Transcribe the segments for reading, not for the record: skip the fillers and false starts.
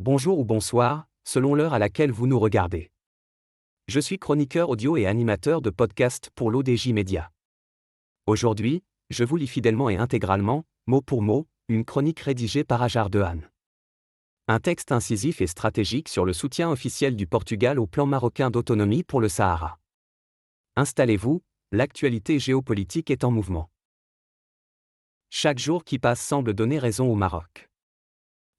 Bonjour ou bonsoir, selon l'heure à laquelle vous nous regardez. Je suis chroniqueur audio et animateur de podcast pour l'ODJ Média. Aujourd'hui, je vous lis fidèlement et intégralement, mot pour mot, une chronique rédigée par Ajar Dehan. Un texte incisif et stratégique sur le soutien officiel du Portugal au plan marocain d'autonomie pour le Sahara. Installez-vous, l'actualité géopolitique est en mouvement. Chaque jour qui passe semble donner raison au Maroc.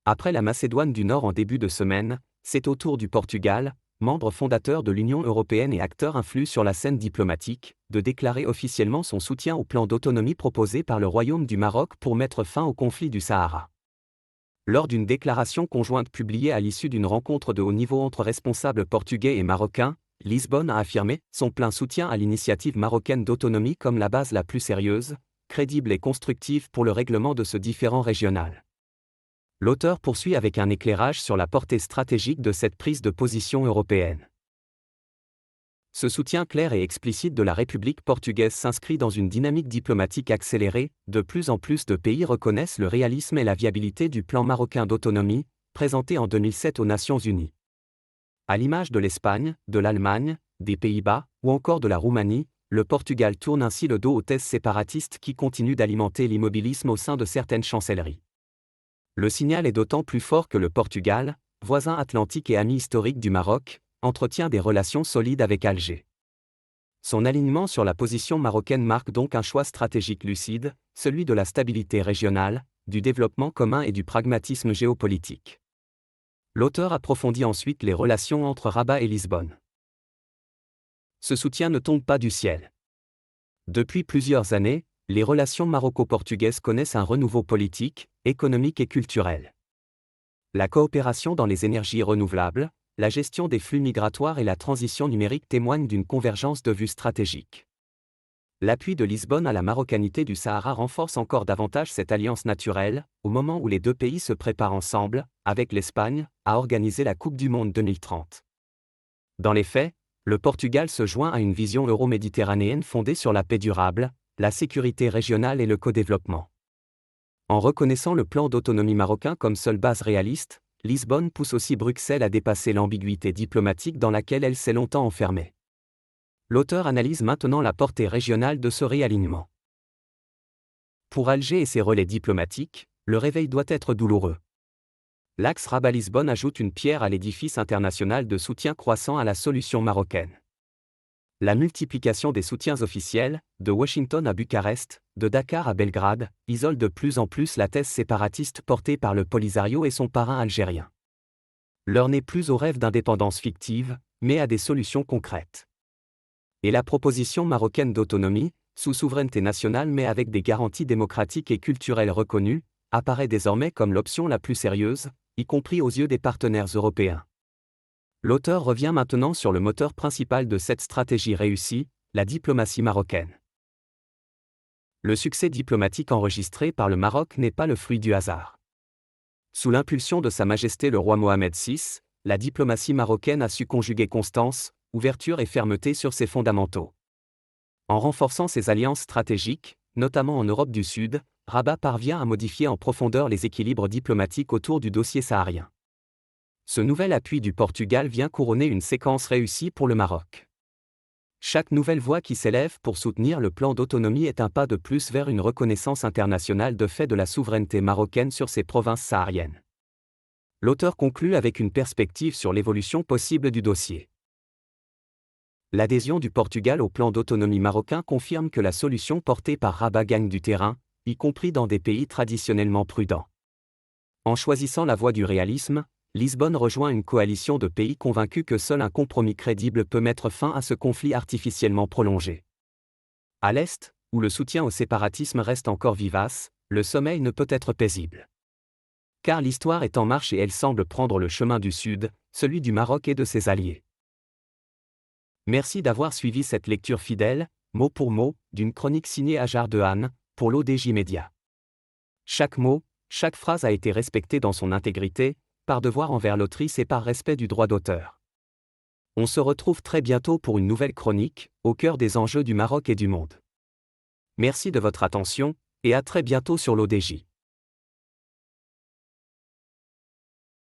Après la Macédoine du Nord en début de semaine, c'est au tour du Portugal, membre fondateur de l'Union européenne et acteur influent sur la scène diplomatique, de déclarer officiellement son soutien au plan d'autonomie proposé par le Royaume du Maroc pour mettre fin au conflit du Sahara. Lors d'une déclaration conjointe publiée à l'issue d'une rencontre de haut niveau entre responsables portugais et marocains, Lisbonne a affirmé son plein soutien à l'initiative marocaine d'autonomie comme la base la plus sérieuse, crédible et constructive pour le règlement de ce différend régional. L'auteur poursuit avec un éclairage sur la portée stratégique de cette prise de position européenne. Ce soutien clair et explicite de la République portugaise s'inscrit dans une dynamique diplomatique accélérée, de plus en plus de pays reconnaissent le réalisme et la viabilité du plan marocain d'autonomie, présenté en 2007 aux Nations Unies. À l'image de l'Espagne, de l'Allemagne, des Pays-Bas, ou encore de la Roumanie, le Portugal tourne ainsi le dos aux thèses séparatistes qui continuent d'alimenter l'immobilisme au sein de certaines chancelleries. Le signal est d'autant plus fort que le Portugal, voisin atlantique et ami historique du Maroc, entretient des relations solides avec Alger. Son alignement sur la position marocaine marque donc un choix stratégique lucide, celui de la stabilité régionale, du développement commun et du pragmatisme géopolitique. L'auteur approfondit ensuite les relations entre Rabat et Lisbonne. Ce soutien ne tombe pas du ciel. Depuis plusieurs années, les relations maroco-portugaises connaissent un renouveau politique, économique et culturel. La coopération dans les énergies renouvelables, la gestion des flux migratoires et la transition numérique témoignent d'une convergence de vues stratégiques. L'appui de Lisbonne à la marocanité du Sahara renforce encore davantage cette alliance naturelle, au moment où les deux pays se préparent ensemble, avec l'Espagne, à organiser la Coupe du Monde 2030. Dans les faits, le Portugal se joint à une vision euro-méditerranéenne fondée sur la paix durable, la sécurité régionale et le co-développement. En reconnaissant le plan d'autonomie marocain comme seule base réaliste, Lisbonne pousse aussi Bruxelles à dépasser l'ambiguïté diplomatique dans laquelle elle s'est longtemps enfermée. L'auteur analyse maintenant la portée régionale de ce réalignement. Pour Alger et ses relais diplomatiques, le réveil doit être douloureux. L'axe Rabat-Lisbonne ajoute une pierre à l'édifice international de soutien croissant à la solution marocaine. La multiplication des soutiens officiels, de Washington à Bucarest, de Dakar à Belgrade, isole de plus en plus la thèse séparatiste portée par le Polisario et son parrain algérien. L'heure n'est plus au rêve d'indépendance fictive, mais à des solutions concrètes. Et la proposition marocaine d'autonomie, sous souveraineté nationale mais avec des garanties démocratiques et culturelles reconnues, apparaît désormais comme l'option la plus sérieuse, y compris aux yeux des partenaires européens. L'auteur revient maintenant sur le moteur principal de cette stratégie réussie, la diplomatie marocaine. Le succès diplomatique enregistré par le Maroc n'est pas le fruit du hasard. Sous l'impulsion de Sa Majesté le roi Mohamed VI, la diplomatie marocaine a su conjuguer constance, ouverture et fermeté sur ses fondamentaux. En renforçant ses alliances stratégiques, notamment en Europe du Sud, Rabat parvient à modifier en profondeur les équilibres diplomatiques autour du dossier saharien. Ce nouvel appui du Portugal vient couronner une séquence réussie pour le Maroc. Chaque nouvelle voix qui s'élève pour soutenir le plan d'autonomie est un pas de plus vers une reconnaissance internationale de fait de la souveraineté marocaine sur ses provinces sahariennes. L'auteur conclut avec une perspective sur l'évolution possible du dossier. L'adhésion du Portugal au plan d'autonomie marocain confirme que la solution portée par Rabat gagne du terrain, y compris dans des pays traditionnellement prudents. En choisissant la voie du réalisme, Lisbonne rejoint une coalition de pays convaincus que seul un compromis crédible peut mettre fin à ce conflit artificiellement prolongé. À l'Est, où le soutien au séparatisme reste encore vivace, le sommeil ne peut être paisible. Car l'histoire est en marche et elle semble prendre le chemin du Sud, celui du Maroc et de ses alliés. Merci d'avoir suivi cette lecture fidèle, mot pour mot, d'une chronique signée Ajar Dehan, pour l'ODJ Média. Chaque mot, chaque phrase a été respectée dans son intégrité, par devoir envers l'autrice et par respect du droit d'auteur. On se retrouve très bientôt pour une nouvelle chronique, au cœur des enjeux du Maroc et du monde. Merci de votre attention, et à très bientôt sur l'ODJ.